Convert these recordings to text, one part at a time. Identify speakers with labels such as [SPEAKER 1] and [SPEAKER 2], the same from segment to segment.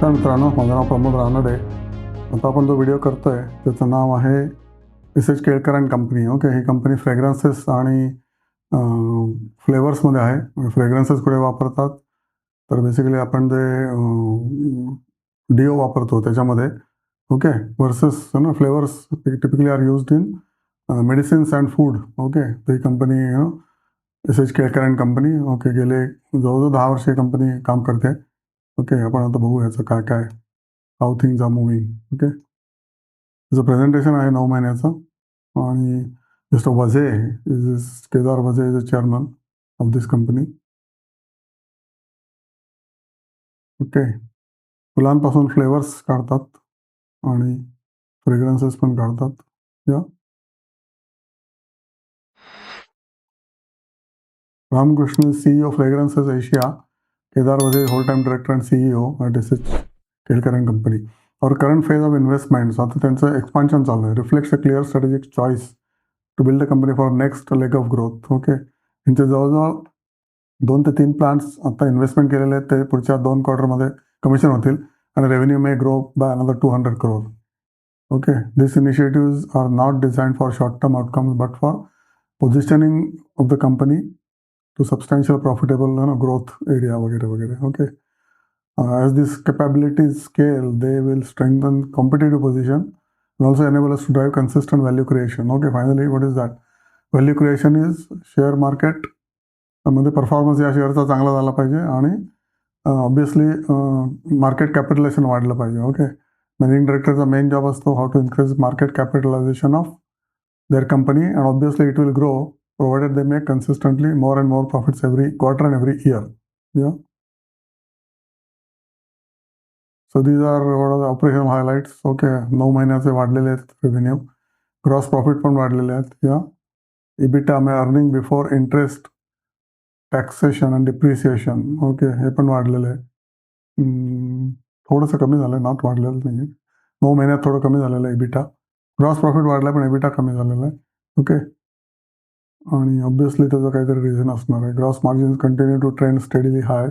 [SPEAKER 1] नमस्कार मित्रांनो, माझं नाव प्रमोद रानडे. आता आपण जो व्हिडिओ करतोय त्याचं नाव आहे S H. Kelkar and company. Okay, ही कंपनी फ्रेग्रन्सेस आणि फ्लेवर्समध्ये आहे. फ्रेग्रन्सेस कुठे वापरतात तर बेसिकली आपण जे डिओ वापरतो त्याच्यामध्ये. ओके, वर्सेस ना flavours typically are used in medicines and food. Okay, तर ही company SH. Kelkar and company. Okay, गेले जवळजवळ 10 वर्ष ही कंपनी काम करते. ओके, आपण आता बघू याचं काय काय how things are moving. Okay, त्याचं प्रेझेंटेशन आहे 9 महिन्याचं. आणि mister Vaze is Kedar Vaze is a chairman of this company. Okay, फुलांपासून फ्लेवर्स काढतात आणि फ्रेग्रन्सेस पण काढतात. या Ramakrishna CEO fragrances Asia, Kedar Vazir, whole-time director and CEO at S.H. Kelkar and Company. Our current phase of investments, आता त्यांचं एक्सपान्शन चालू आहे. Reflects a clear strategic choice to build a company for next leg of growth. Okay, यांचे जवळजवळ 2 ते 3 plants आता investment केलेले आहेत. ते पुढच्या 2 क्वार्टरमध्ये कमिशन होतील आणि revenue may grow by another 200 crore. Okay, this initiatives are not design for short term outcomes but for positioning of the company to substantial profitable growth area वगैरे वगैरे. Okay, as these capabilities scale, they will strengthen competitive position and also enable us to drive consistent value creation. Okay, finally, what is that? Value creation is share market मध्ये performance या शेअरचा चांगला झाला पाहिजे आणि obviously market capitalisation वाढलं पाहिजे. Okay, managing डायरेक्टरचा मेन जॉब असतो how to increase market capitalisation of their company, and obviously it will grow provided they make consistently more and more profits every quarter and every year. Yeah. So these are what are the operational highlights. Okay, 9 महिन्याचे वाढलेले आहेत revenue, gross profit पण वाढलेले आहेत. या EBITDA में earning before interest taxation and depreciation. Okay, हे पण वाढलेलं आहे. थोडंसं कमी झालं आहे, नॉट वाढलेलं नाही आहे. 9 महिन्यात थोडं कमी झालेलं आहे इबिटा. ग्रॉस प्रॉफिट वाढला पण इबिटा कमी झालेला आहे. ओके, आणि ऑब्वियसली त्याचं काहीतरी रिझन असणार आहे. Gross margins continue to trend steadily high.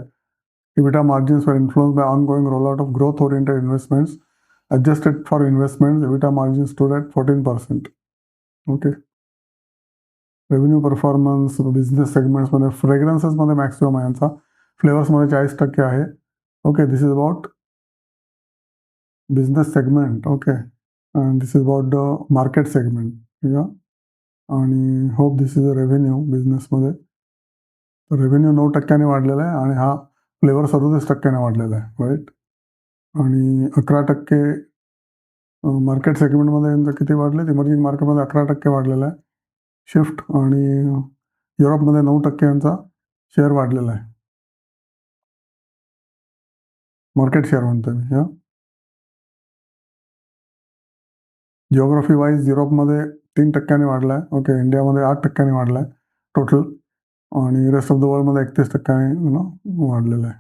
[SPEAKER 1] EBITDA margins were influenced by ongoing rollout of growth-oriented investments. Adjusted for investments, EBITDA margins stood at 14%. Okay. Revenue performance business segments मध्ये fragrances मध्ये maximum आहे यांचा, flavours मध्ये 40% आहे. Okay, this is about business segment. Okay, and this is about the market segment. या आणि hope this is a revenue बिझनेसमध्ये. Revenue 9% वाढलेला आहे आणि हा फ्लेवर 37% वाढलेला आहे. राईट, आणि 11% मार्केट सेगमेंटमध्ये यांचं किती वाढले? इमर्जिंग मार्केटमध्ये 11% वाढलेला आहे शिफ्ट, आणि युरोपमध्ये 9% यांचा शेअर वाढलेला आहे. मार्केट शेअर म्हणतो मी. या जिओग्राफी वाईज युरोपमध्ये 3% वाढला आहे. ओके, इंडियामध्ये 8% वाढला आहे टोटल, आणि रेस्ट ऑफ द वर्ल्डमध्ये 31% वाढलेलं आहे.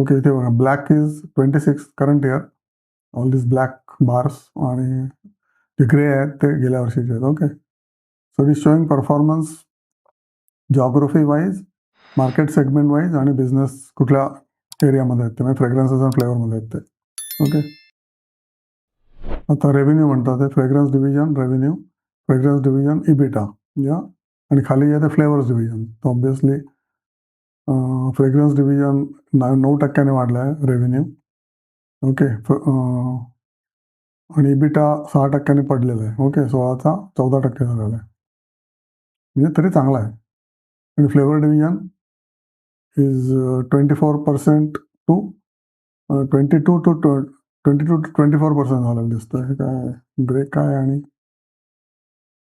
[SPEAKER 1] ओके, इथे बघा, black is 26 current year, all this black bars, आणि जे ग्रे आहेत ते गेल्या वर्षीचे आहेत. Okay, so it is showing performance geography wise, market segment wise, आणि बिझनेस कुठल्या एरियामध्ये आहेत ते, म्हणजे फ्रेग्रन्सेस अँड फ्लेवरमध्ये आहेत ते. ओके, आता रेव्हेन्यू म्हणतात ते fragrance division revenue, fragrance division EBITDA. या आणि खाली येते फ्लेवर्स डिव्हिजन. तर ऑब्वियसली फ्रेग्रन्स डिव्हिजन 9% वाढला आहे रेव्हेन्यू. ओके, आणि इबिटा 6% पडलेला आहे. ओके, 16चा 14% झालेला आहे, म्हणजे तरी चांगला आहे. आणि flavour division is 24% to 22 to 24% झालेलं दिसतं. हे काय ग्रे काय आणि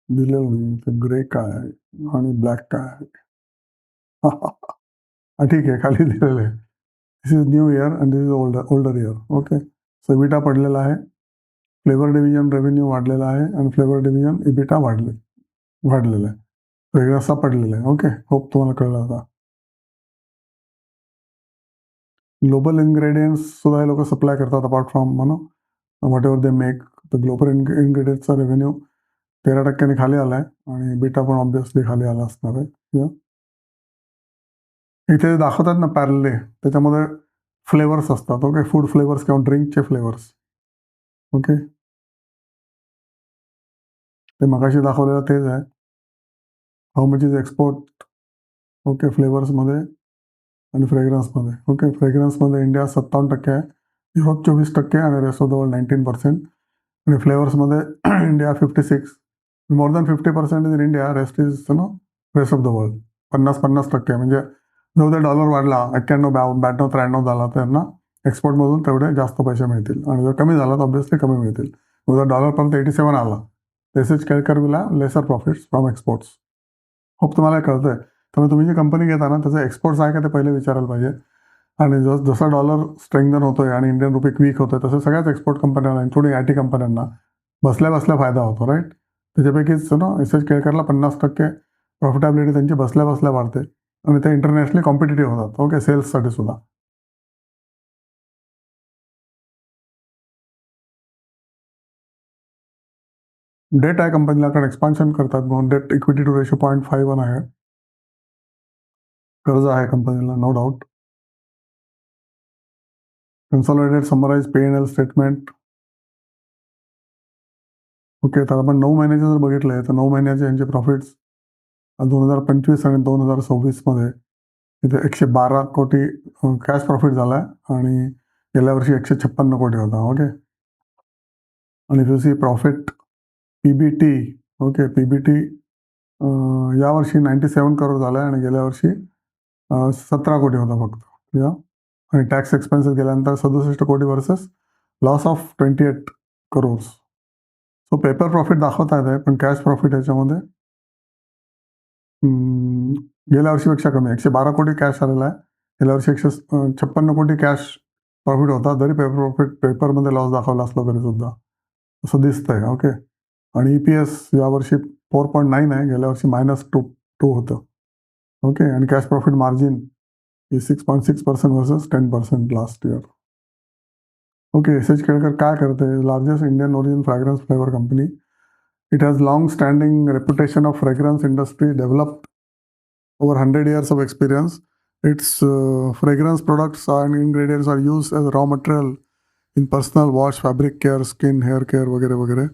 [SPEAKER 1] दिलेलं नाही, ते ग्रे काय आहे आणि ब्लॅक काय आहे. ठीक आहे, खाली दिलेलं आहे. This is new year and this is older year. Okay, so EBITDA पडलेला आहे, फ्लेवर डिव्हिजन रेव्हेन्यू वाढलेला आहे, आणि फ्लेवर डिव्हिजन इबिटा वाढलेला आहे. फ्रेग्रन्सचा पडलेला आहे. ओके, होप तुम्हाला कळलं आता. ग्लोबल इन्ग्रेडियंट्स सुद्धा हे लोक सप्लाय करतात apart from what ever they make. तर ग्लोबल इन्ग्रेडियंट्सचा रेव्हेन्यू 13% खाली आला आहे, आणि बिटा पण ऑब्वियसली खाली आला असणार आहे. इथे दाखवतात ना पॅरले, त्याच्यामध्ये फ्लेवर्स असतात. ओके, फूड फ्लेवर्स किंवा ड्रिंकचे फ्लेवर्स. ओके, ते मगाशी दाखवलेलं तेच आहे. How much is export. Okay, फ्लेवर्समध्ये आणि फ्रेग्रन्समध्ये. ओके, फ्रेग्रन्समध्ये इंडिया 57% आहे, युरोप 24% आणि रेस्ट ऑफ द वर्ल्ड 19%. आणि फ्लेवर्समध्ये India 56, more than 50% in India, rest is rest of the world. 50-50% म्हणजे जो डॉलर वाढला 91, 92, 93 झाला तर त्यांना एक्सपोर्टमधून तेवढे जास्त पैसे मिळतील आणि जर कमी झाला तर ऑब्व्हियसली कमी मिळतील. जर डॉलर परत 87 आला, this is Kelkar will lesser profits from exports. Hope तुम्हाला कळतंय. त्यामुळे तुम्ही जी कंपनी घेता ना त्याचं एक्सपोर्ट्स आहे का ते पहिले विचारायला पाहिजे. आणि जसा डॉलर स्ट्रेंथन होतोय आणि इंडियन रुपये वीक होतोय तसं सगळ्याच एक्सपोर्ट कंपन्यांना इन्क्लुडिंग आय टी कंपन्यांना बसल्या बसल्या फायदा होतो, राईट. त्याच्यापैकीच एस एच केळकरला 50% प्रॉफिटेबिलिटी त्यांची बसल्या बसल्या वाढते आणि ते इंटरनॅशनली कॉम्पिटेटिव्ह होतात. ओके, सेल्ससाठी सुद्धा. डेट आहे कंपनीला, कारण एक्सपान्शन करतात म्हणून डेट इक्विटी टू रेशो 0.51 आहे. कर्ज आहे कंपनीला, no doubt. Consolidated summarize P&L statement. Okay, तर आपण 9 महिन्याचे जर बघितले तर 9 महिन्याचे यांचे प्रॉफिट्स 2025 आणि 2026मध्ये इथे 112 कोटी कॅश प्रॉफिट झाला आहे आणि गेल्या वर्षी 156 कोटी होता. ओके, आणि see profit PBT. Okay, PBT यावर्षी 97 करोड झाला आहे आणि गेल्या वर्षी 17 कोटी होता फक्त. या आणि टॅक्स एक्सपेन्सेस गेल्यानंतर 67 कोटी versus loss of 28 crores. So paper profit दाखवता येत आहे, पण कॅश प्रॉफिट याच्यामध्ये गेल्या वर्षीपेक्षा कमी 112 कोटी कॅश आलेला आहे. गेल्या वर्षी 156 कोटी कॅश प्रॉफिट होता, जरी पेपरमध्ये लॉस दाखवला असला तरी सुद्धा असं दिसतंय. ओके, आणि EPS यावर्षी 4.9 आहे, गेल्या वर्षी -2 होतं. ओके, आणि cash profit margin 6.6% versus 10% last year. Okay, S H Kelkar काय करते? Largest Indian origin fragrance flavour company. It has long-standing reputation of fragrance industry, developed over 100 years of experience. Its fragrance products and ingredients are used as raw material in personal wash, fabric care, skin, hair care, वगैरे वगैरे.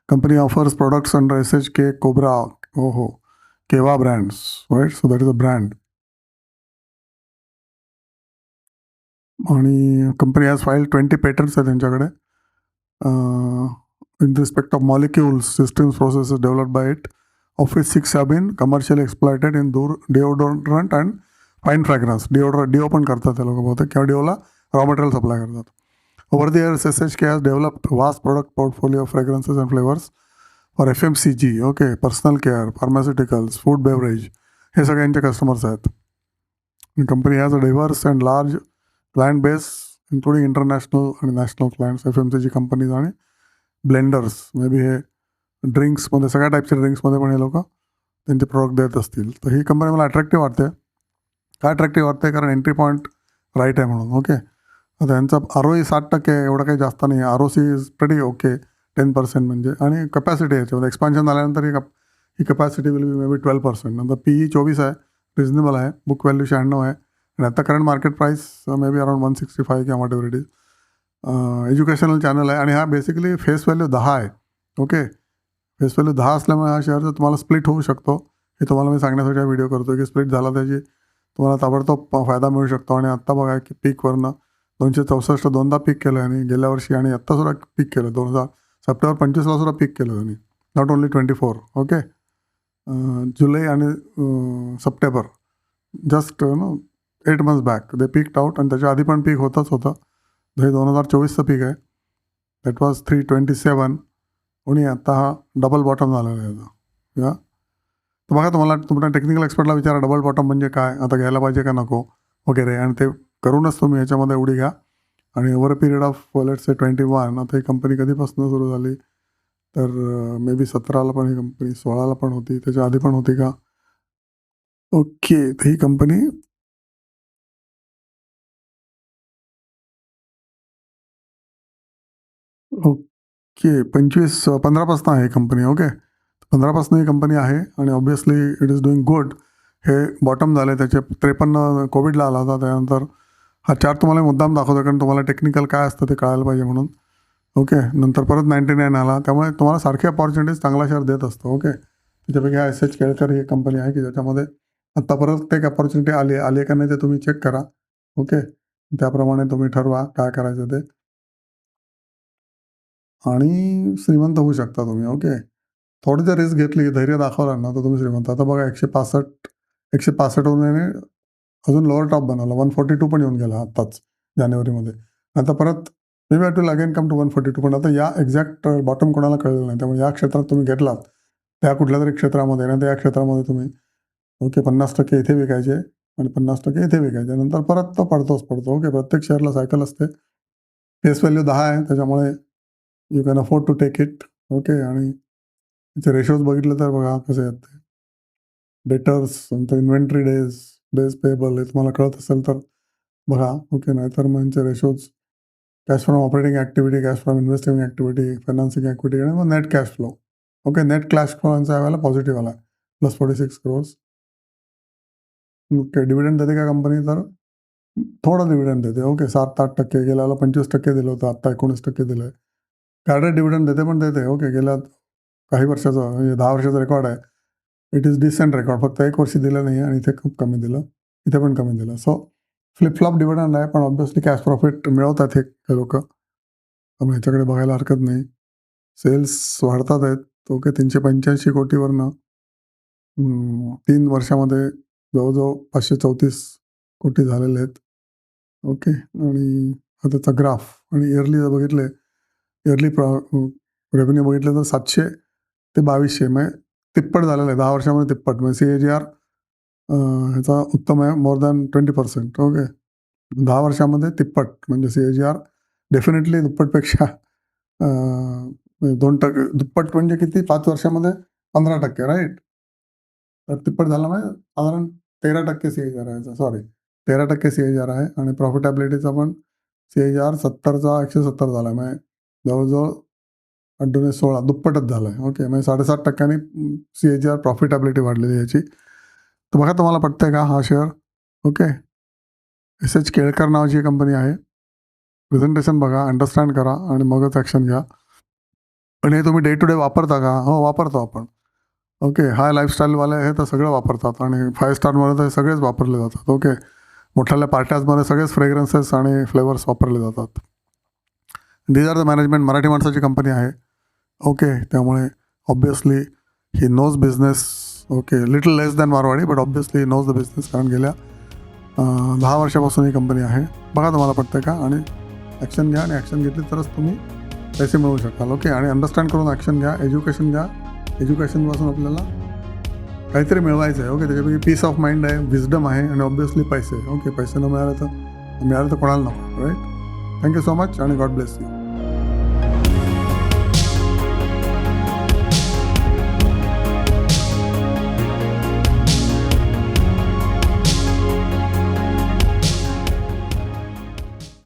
[SPEAKER 1] Company offers products under SHK, Cobra, Keva brands, right? So that is a brand. आणि company has filed 20 patents आहेत त्यांच्याकडे. In respect of molecules, systems, processes developed by it, of which 6 have been commercially exploited in deodorant and fine fragrance. Deo पण करतात ते लोक बहुतेक, किंवा डिओला raw material supply करतात. Over the years, SHK has developed vast product portfolio of fragrances and flavors for FMCG, okay, personal care, pharmaceuticals, food, beverage. हे सगळ्यांचे customers आहेत. Company has a diverse and large client base including international आणि national clients, FMCG companies आणि blenders. May be हे ड्रिंक्समध्ये सगळ्या टाईपच्या ड्रिंक्समध्ये पण हे लोक त्यांचे प्रोडक्ट देत असतील. तर ही कंपनी मला अट्रॅक्टिव्ह वाटते. काय अट्रॅक्टिव्ह वाटते? कारण एंट्री पॉईंट राईट आहे म्हणून. ओके, आता यांचा ROE 60% एवढं काही जास्त नाही आहे. ROC इज प्रेटी ओके, 10% म्हणजे. आणि कपॅसिटी याच्यामध्ये एक्सपान्शन झाल्यानंतर ही capacity will be may be 12%. नंतर PE 24 आहे, रिजनेबल आहे. बुक व्हॅल्यू 96 आहे आणि आता current market price may be around 165 किंवा what ever it is. Educational channel आहे आणि हा बेसिकली फेस व्हॅल्यू 10 आहे. ओके, फेस व्हॅल्यू 10 असल्यामुळे हा शेअरचा तुम्हाला स्प्लिट होऊ शकतो. हे तुम्हाला मी सांगण्यासाठी हा व्हिडिओ करतो की स्प्लिट झाला त्याची तुम्हाला ताबडतोब फायदा मिळू शकतो. आणि आत्ता बघा की पीकवरनं 264 दोनदा पीक केलं आणि गेल्या वर्षी आणि आत्तासुद्धा पीक केलं. सप्टेंबर 25ला सुद्धा पीक केलं त्यांनी, नॉट ओन्ली 24. ओके, जुलै आणि सप्टेंबर जस्ट 8 months बॅक दे पीक्ड आउट आणि त्याच्या आधी पण पीक होतंच होतं. हे 2024चं पीक आहे, दॅट वॉज 327 आणि आता हा डबल बॉटम झालेला आहे या. तर बघा, तुम्हाला टेक्निकल एक्सपर्टला विचारा डबल बॉटम म्हणजे काय, आता घ्यायला पाहिजे का नको वगैरे, आणि ते करूनच तुम्ही ह्याच्यामध्ये उडी घ्या. आणि over a period of let's say 21, आता ही कंपनी कधीपासून सुरू झाली तर मे बी 17ला पण ही कंपनी, 16ला पण होती, त्याच्या आधी पण होती का. ओके, तर ही कंपनी ओके 15पासून आहे कंपनी. ओके, 15पासून ही कंपनी आहे आणि obviously it is doing good. हे बॉटम झाले, त्याचे 53 कोविडला आला होता. त्यानंतर हा चार्ट तुम्हाला मुद्दाम दाखवतो कारण तुम्हाला टेक्निकल काय असतं ते कळायला पाहिजे म्हणून. ओके, नंतर परत 99 आला. त्यामुळे तुम्हाला सारखी अपॉर्च्युनिटीज चांगला शेअर देत असतो. ओके, त्याच्यापैकी हा एस एच केळकर ही कंपनी आहे की ज्याच्यामध्ये आत्ता परत एक अपॉर्च्युनिटी आली का नाही ते तुम्ही चेक करा. ओके, त्याप्रमाणे तुम्ही ठरवा काय करायचं ते आणि श्रीमंत होऊ शकता तुम्ही. ओके, थोडी जर रिस्क घेतली, धैर्य दाखवलं ना तर तुम्ही श्रीमंत. आता बघा 165 वरून अजून लोअर टॉप बनवला. 142 पण येऊन गेला आत्ताच जानेवारीमध्ये. आता परत maybe it will again come to 142. पण आता या एक्झॅक्ट बॉटम कोणाला कळलेलं नाही. त्यामुळे या क्षेत्रात तुम्ही घेतलात त्या कुठल्या तरी क्षेत्रामध्ये ना त्या क्षेत्रामध्ये तुम्ही ओके 50% इथे विकायचे आणि 50% इथे विकायचे. नंतर परत तो पडतोच पडतो. ओके, प्रत्येक शेअरला सायकल असते. फेस व्हॅल्यू 10 आहे त्याच्यामुळे you can afford to take it. Okay, आणि त्याचे रेशोज बघितले तर बघा कसे आहेत ते. डेटर्स, नंतर इन्व्हेंटरी डेज पेएबल हे तुम्हाला कळत असेल तर बघा. ओके, नाहीतर मग यांचे ratios cash from operating activity, cash from investing activity, financing activity आणि मग net cash flow. Okay, net cash flow यांचा यावेळेला पॉझिटिव्ह आला +46 crores. ओके, डिव्हिडंड देते का कंपनी? तर थोडं डिव्हिडंड देते. ओके, 7-8% गेल्या वेळेला 25% दिलं होतं, आत्ता 19% दिलं आहे. गार्डेड डिव्हिडंड देते पण देते. ओके, गेल्या काही वर्षाचं म्हणजे 10 वर्षाचा रेकॉर्ड आहे. It is decent record. फक्त 1 वर्ष दिलं नाही आणि इथे खूप कमी दिलं, इथे पण कमी दिलं. सो फ्लिप-फ्लॉप डिव्हिडंड आहे, पण ऑब्व्हियसली कॅश प्रॉफिट मिळवतात हे लोकं. त्यामुळे ह्याच्याकडे बघायला हरकत नाही. सेल्स वाढतात आहेत. ओके, 385 कोटीवरनं 3 वर्षामध्ये जवळजवळ 534 कोटी झालेले आहेत. ओके, आणि हा त्याचा ग्राफ आणि इयरली जर बघितले, इयरली रेव्हेन्यू बघितलं तर 700 ते 2200 म्हणजे तिप्पट झालेलं आहे. 10 वर्षामध्ये तिप्पट. म्हणजे CAGR ह्याचा उत्तम आहे, मोर दॅन 20%. ओके, 10 वर्षामध्ये तिप्पट म्हणजे CAGR डेफिनेटली दुप्पटपेक्षा 2% दुप्पट म्हणजे किती? 5 वर्षामध्ये 15% राईट. तर तिप्पट झाला म्हणजे साधारण 13% CAGR आहे. सॉरी 13% CAGR आहे आणि प्रॉफिटॅबिलिटीचा पण CAGR 70चा 170 झाला आहे. म्हणजे जवळजवळ 8-16 दुप्पटच झाला आहे. ओके, म्हणजे 7.5% CAGR प्रॉफिटॅबिलिटी वाढलेली आहे याची. तर बघा तुम्हाला पटतंय का हा शेअर? Okay, SH. केळकर नावाची कंपनी आहे. प्रेझेंटेशन बघा, अंडरस्टँड करा आणि मगच ॲक्शन घ्या. आणि हे तुम्ही डे टू डे वापरता का? हो, वापरतो आपण. ओके, हाय लाईफस्टाईलवाले हे तर सगळं वापरतात आणि 5 स्टारमध्ये तर सगळेच वापरले जातात. ओके, मोठ्या पार्ट्याजमध्ये सगळेच फ्रेग्रन्सेस आणि फ्लेवर्स वापरले जातात. These are the management. Marathi माणसाची कंपनी आहे. ओके, त्यामुळे obviously he knows business. Okay, little less than Marwari but obviously knows the business. कारण गेल्या 10 वर्षापासून ही कंपनी आहे. बघा तुम्हाला पटतं का आणि ॲक्शन घ्या आणि ॲक्शन घेतली तरच तुम्ही पैसे मिळवू शकाल. ओके, आणि अंडरस्टँड करून ॲक्शन घ्या, एज्युकेशन घ्या. एज्युकेशनपासून आपल्याला काहीतरी मिळवायचं आहे. ओके, त्याच्यापैकी पीस ऑफ माइंड आहे, विजडम आहे आणि ऑब्व्हियसली पैसे. ओके, पैसे न मिळाले तर कोणाला नको राईट. थँक्यू सो मच आणि गॉड ब्लेस यू.